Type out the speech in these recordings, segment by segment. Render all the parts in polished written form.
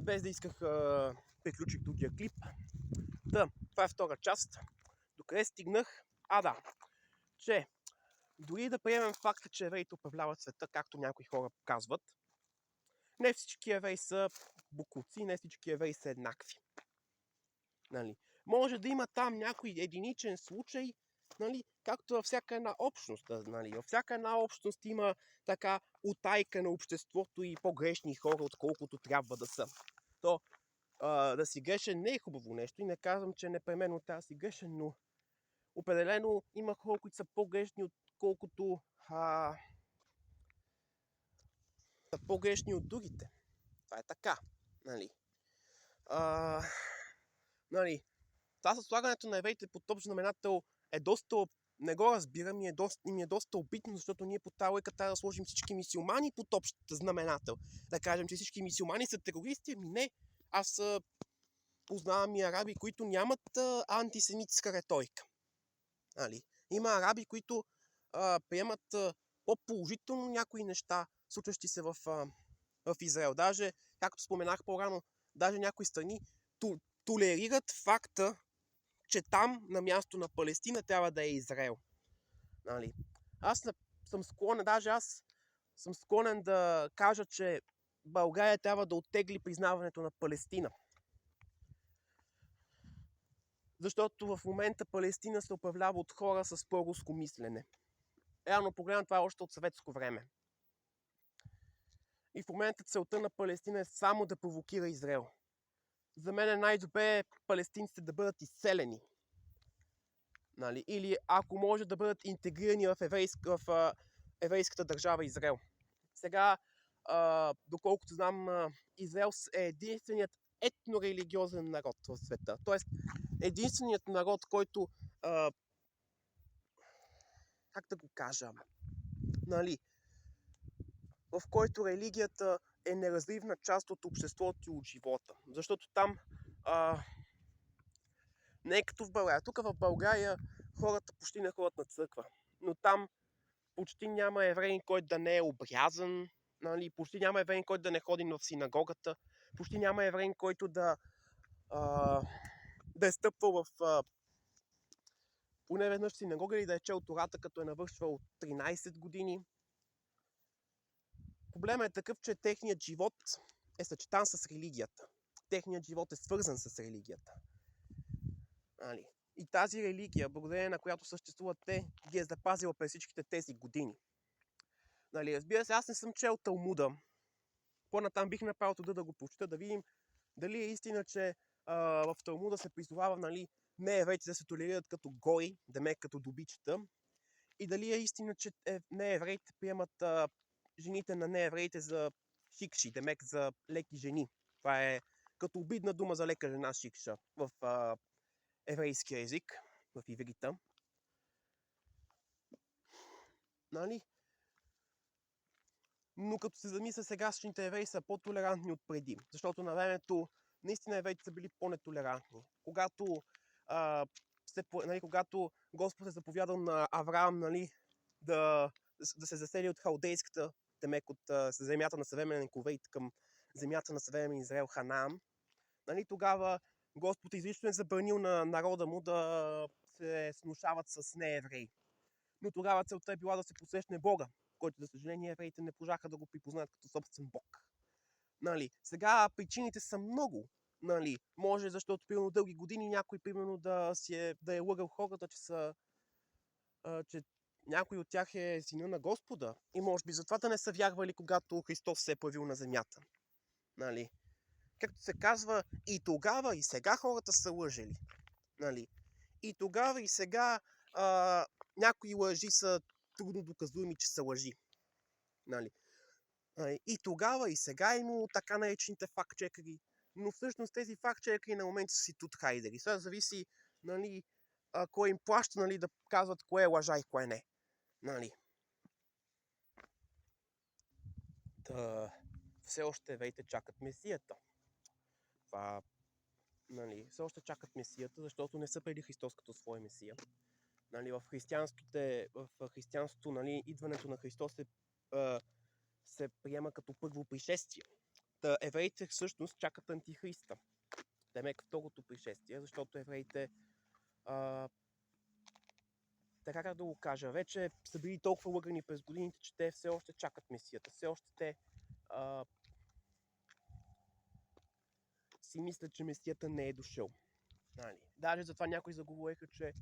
без да исках приключих другия клип. Това е втора част. Докъде стигнах? Че дори да приемем факта, че евреите управляват света, както някои хора казват, не всички евреи са буклуци, не всички евреи са еднакви. Нали? Може да има там някой единичен случай, нали? Както във всяка една общност. Нали? Във всяка една общност има така утайка на обществото и по-грешни хора, отколкото трябва да са. То да си грешен не е хубаво нещо и не казвам, че непременно трябва да си грешен, но определено има хора, които са по-грешни, отколкото са по-грешни от другите. Това е така. Нали? Нали? Това със слагането на евреите под общ знаменател е доста, не го разбирам и ми е доста обидно, защото ние по тази лойка трябва да сложим всички мюсюлмани под общ знаменател. Да кажем, че всички мюсюлмани са терористи, ами не. Аз познавам и араби, които нямат антисемитска риторика. Нали? Има араби, които приемат по-положително някои неща, случващи се в Израел. Даже, както споменах по-рано, даже някои страни толерират факта, че там, на място на Палестина, трябва да е Израел. Нали? Аз съм склонен да кажа, че България трябва да оттегли признаването на Палестина. Защото в момента Палестина се управлява от хора с проруско мислене. Реално погледна, това е още от съветско време. И в момента целта на Палестина е само да провокира Израел. За мен е най-добре палестинците да бъдат изселени. Нали? Или ако може да бъдат интегрирани в еврейската държава Израел. Сега, доколкото знам, Израел е единственият етнорелигиозен народ в света. Тоест, единственият народ, който, как да го кажа, нали, в който религията е неразривна част от обществото и от живота. Защото там не е като в България. Тук в България хората почти не ходят на църква. Но там почти няма евреин, който да не е обрязан. Нали? Почти няма евреин, който да не ходи в синагогата. Почти няма евреин, който да е стъпвал в поне веднъж в синагога или да е чел Тората, като е навършвал 13 години. Проблемът е такъв, че техният живот е съчетан с религията. Техният живот е свързан с религията. Нали? И тази религия, благодарение на която съществуват те, ги е запазила през всичките тези години. Нали, разбира се, аз не съм чел Талмуда. По-натам бих направил труда да го прочета, да видим дали е истина, че в Талмуда се призовава, нали, не евреите да се толерират като гори, демек като добичета. И дали е истина, че не евреите приемат жените на неевреите за шикши, демек за леки жени. Това е като обидна дума за лека жена шикша в еврейския език, в иврита. Нали? Но като се замисля, сегашните евреи са по-толерантни от преди. Защото на времето наистина евреите са били по-нетолерантни. Когато Господ е заповядал на Авраам, нали, да се засели от халдейската, темек от земята на съвременен Кувейт към земята на съвременен Израел Ханаан, нали, тогава Господ изрично е забранил на народа му да се снушават с неевреи. Но тогава целта е била да се посрещне Бога, който, за съжаление, евреите не можаха да го припознаят като собствен Бог. Нали, сега причините са много. Нали, може, защото примерно дълги години някой примерно да е лъгал хората, че някой от тях е сина на Господа. И може би затова да не са вярвали, когато Христос се е появил на земята. Нали. Както се казва, и тогава, и сега хората са лъжели. Нали. И тогава, и сега някои лъжи са трудно доказуеми, че са лъжи. Нали. И тогава, и сега е имало така наречените факт-чекери, но всъщност тези факт-чекери на моменти са си тут-хайдери. Сега зависи, нали, кой им плаща, нали, да казват кое е лъжа и кое не. Нали. Все още евреите чакат Месията. Това, нали, все още чакат Месията, защото не са преди Христос като своя Месия. Нали, в християнството, нали, идването на Христос се приема като първо пришествие. Та евреите всъщност чакат антихриста. Демек второто пришествие, защото евреите така как да го кажа, вече са били толкова лъгани през годините, че те все още чакат Месията. Все още те си мислят, че Месията не е дошъл. Нали? Даже затова някои заговориха, че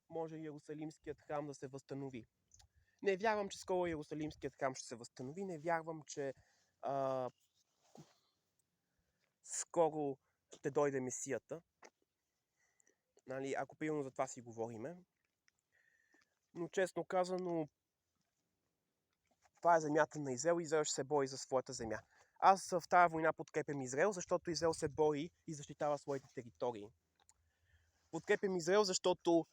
може Иерусалимският храм да се възстанови. Не вярвам, че скоро Иерусалимският храм ще се възстанови. Не вярвам, че скоро ще дойде Месията. Нали? Ако примерно за това си говориме. Но честно казано, това е земята на Израел и Израел ще се бори за своята земя. Аз в тази война подкрепям Израел, защото Израел се бори и защитава своите територии. Подкрепям Израел, защото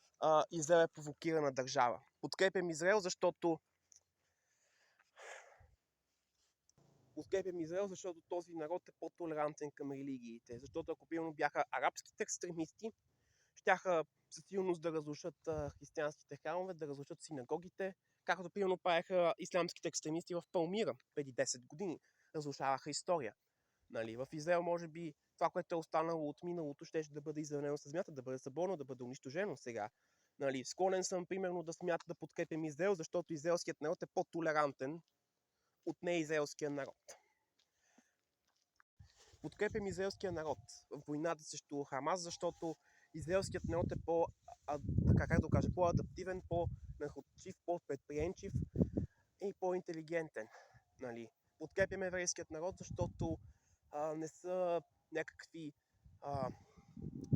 Израел е провокирана държава. Подкрепям Израел, защото този народ е по-толерантен към религиите. Защото ако примерно бяха арабските екстремисти, щяха със сигурност да разрушат християнските храмове, да разрушат синагогите, както примерно правеха ислямските екстремисти в Палмира преди 10 години. Разрушаваха история. Нали? В Израел може би това, което е останало от миналото, ще да бъде изравнено с земята, да бъде съборно, да бъде унищожено сега. Нали? Склонен съм примерно да смята да подкрепям Израел, защото израелският народ е по-толерантен от неизраелския народ. Подкрепям израелския народ в войната срещу Хамас, защото израелският народ е по-адаптивен, по-находчив, по-предприемчив и по-интелигентен. Нали? Подкрепям еврейският народ, защото не са някакви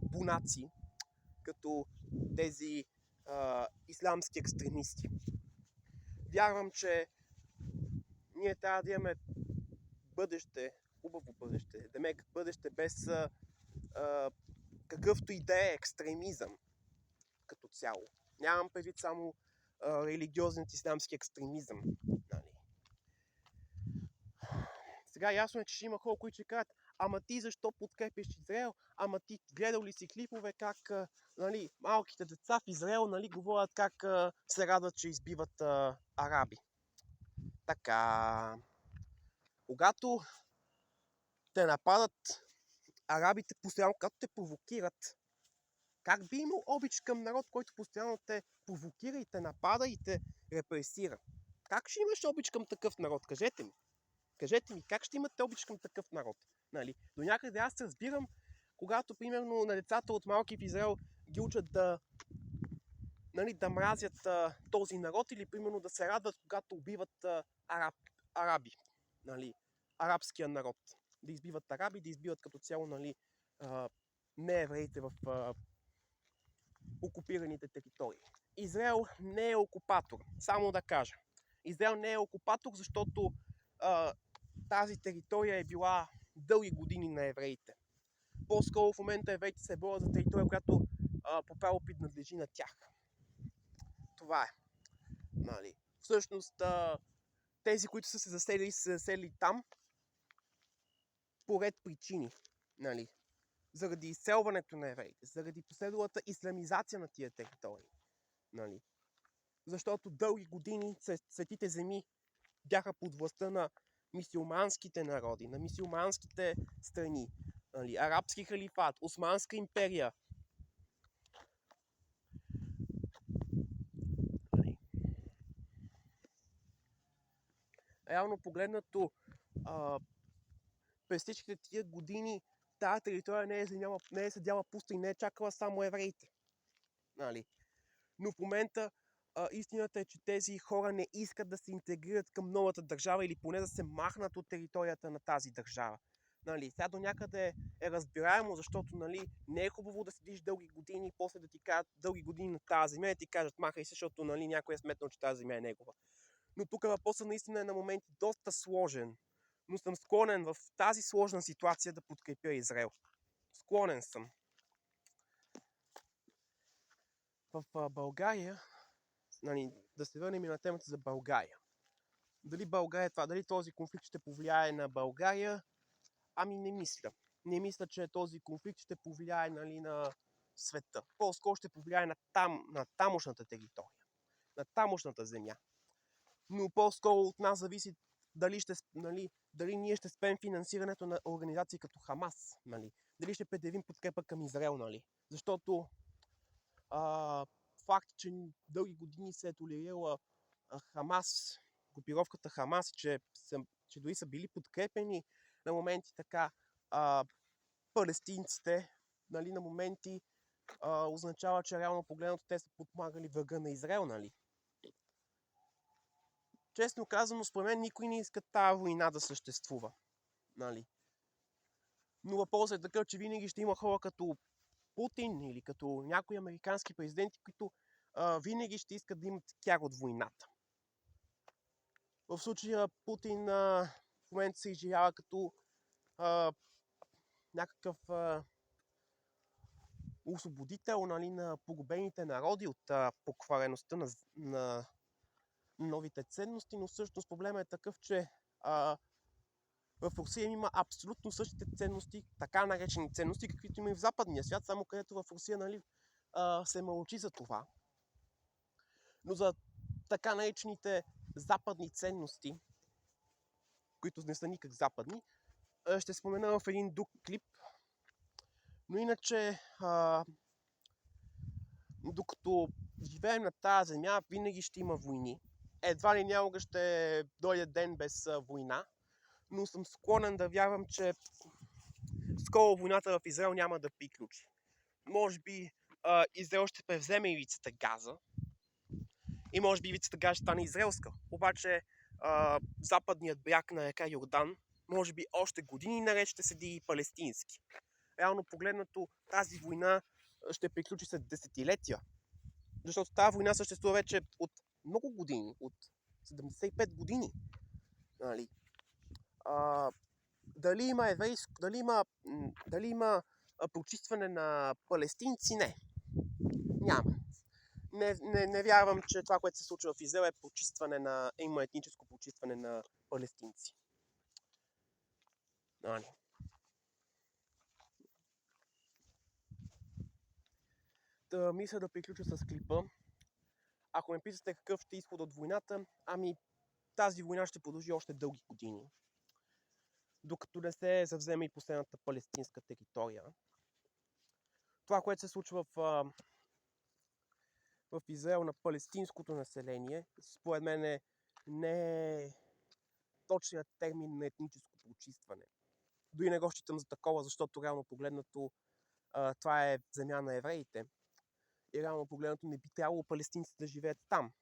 бунаци, като тези ислямски екстремисти. Вярвам, че ние трябва да имаме бъдеще, хубаво бъдеще, демек бъдеще без какъвто и да е екстремизъм като цяло. Нямам предвид само религиозният ислямски екстремизъм. Нали? Сега ясно е, че ще има хора, които ще кажат: ама ти защо подкрепиш Израел? Ама ти гледал ли си клипове как нали, малките деца в Израел нали, говорят как се радват, че избиват араби. Така, когато те нападат арабите постоянно, когато те провокират, как би имал обич към народ, който постоянно те провокира и те напада и те репресира? Как ще имаш обич към такъв народ? Кажете ми. Кажете ми, как ще имате обич към такъв народ? Нали? До някъде аз разбирам, когато, примерно, на децата от малки в Израел ги учат да мразят този народ или, примерно, да се радват, когато убиват араби. Нали? Арабския народ. Да избиват араби, да избиват като цяло нали, не евреите в окупираните територии. Израел не е окупатор, само да кажа. Израел не е окупатор, защото тази територия е била дълги години на евреите. По-скоро в момента евреите се борят за територия, която по право принадлежи на тях. Това е. Нали. Всъщност, тези, които са се заселили там, по ред причини. Нали. Заради изселването на евреите, заради последвалата исламизация на тия територии. Нали. Защото дълги години светите земи бяха под властта на мюсюлманските народи, на мюсюлманските страни. Нали. Арабски халифат, Османска империя. Нали. Реално погледнато, през всичките тия години тази територия не е седяла пуста и не е чакала само евреите. Нали. Но в момента истината е, че тези хора не искат да се интегрират към новата държава или поне да се махнат от територията на тази държава. Нали, сега до някъде е разбираемо, защото нали, не е хубаво да седиш дълги години и после да ти кажат дълги години на тази земя и ти кажат махай се, защото нали, някой е сметнал, че тази земя е негова. Но тук въпросът наистина е на моменти доста сложен. Но съм склонен в тази сложна ситуация да подкрепя Израел. Склонен съм. В България, нали, да се върнем и на темата за България. Дали този конфликт ще повлияе на България? Ами не мисля. Не мисля, че този конфликт ще повлияе нали, на света. По-скоро ще повлияе на тамошната територия, на тамошната земя. Но по-скоро от нас зависи дали ние ще спем финансирането на организации като Хамас, нали? Дали ще предявим подкрепа към Израел, нали? Защото факт, че дълги години се е толерирала Хамас, групировката Хамас, че дори са били подкрепени на моменти така палестинците, нали, на моменти означава, че реално погледнато те са подпомагали врага на Израел, нали? Честно казано, според мен никой не иска тази война да съществува, нали? Но въпросът е такъв, че винаги ще има хора като Путин или като някои американски президенти, които винаги ще искат да имат кяр от войната. В случая Путин в момента се изживява като някакъв освободител, нали, на погубените народи от поквареността на новите ценности, но всъщност проблема е такъв, че в Русия има абсолютно същите ценности, така наречени ценности, каквито има и в западния свят, само където в Русия, нали, се мълчи за това. Но за така наречените западни ценности, които не са никак западни, ще спомена в един друг клип. Но иначе, докато живеем на тази земя, винаги ще има войни. Едва ли някога ще дойде ден без война, но съм склонен да вярвам, че скоро войната в Израел няма да приключи. Може би Израел ще превземе ивицата Газа и може би ивицата Газа ще стане израелска. Обаче западният бряг на река Йордан може би още години наред ще седи и палестински. Реално погледнато тази война ще приключи след десетилетия. Защото тази война съществува вече от много години, от 75 години. Нали? Дали има прочистване на палестинци? Не. Няма. Не вярвам, че това, което се случва в Израел има етническо прочистване на палестинци. Нали? Да, мисля да приключа с клипа. Ако ме питате какъв ще е изход от войната, тази война ще продължи още дълги години. Докато не се завземе и последната палестинска територия. Това, което се случва в Израел на палестинското население, според мен не е точният термин на етническо прочистване. Дори не го считам за такова, защото реално погледнато това е земя на евреите. И реално погледнато не би трябвало палестинците да живеят там.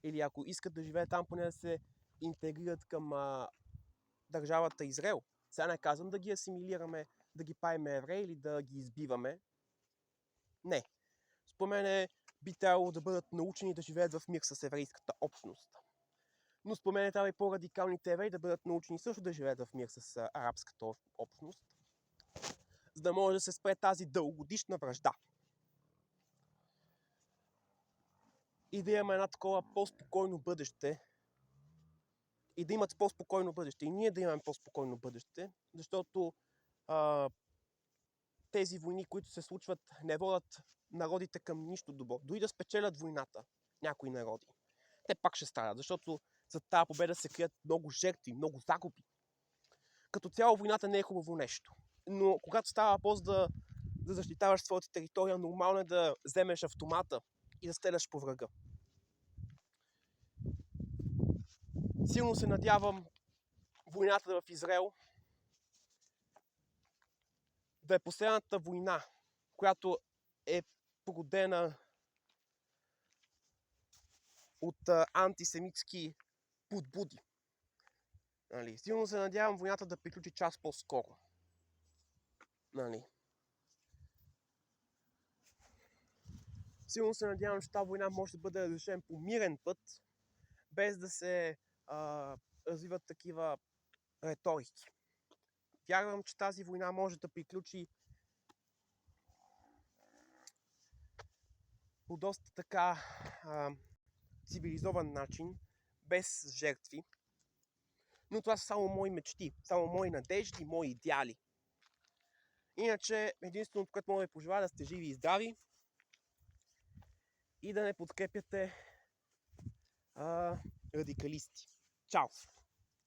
Или ако искат да живеят там, поне да се интегрират към държавата Израел. Сега не казвам да ги асимилираме, да ги правим евреи или да ги избиваме. Не. Според мен би трябвало да бъдат научени да живеят в мир с еврейската общност. Но според мен трябва и по-радикалните евреи да бъдат научени също да живеят в мир с арабската общност, за да може да се спре тази дългогодишна вражда. И да имаме една такова по-спокойно бъдеще. И да имат по-спокойно бъдеще. И ние да имаме по-спокойно бъдеще, защото тези войни, които се случват, не водят народите към нищо добро. Дори да спечелят войната някои народи, те пак ще страдат, защото за тази победа се крият много жертви, много загуби. Като цяло войната не е хубаво нещо. Но когато става въпрос да защитаваш своята територия, нормално е да вземеш автомата и да стреляш по врага. Силно се надявам войната в Израел да е последната война, която е породена от антисемитски подбуди. Нали? Силно се надявам войната да приключи час по-скоро. Нали? Силно се надявам, че тази война може да бъде разрешена по мирен път, без да се развиват такива риторики. Вярвам, че тази война може да приключи по доста така цивилизован начин, без жертви. Но това са само мои мечти, само мои надежди, мои идеали. Иначе, единственото, което мога да ви пожелая, да сте живи и здрави и да не подкрепяте радикалисти. Чао!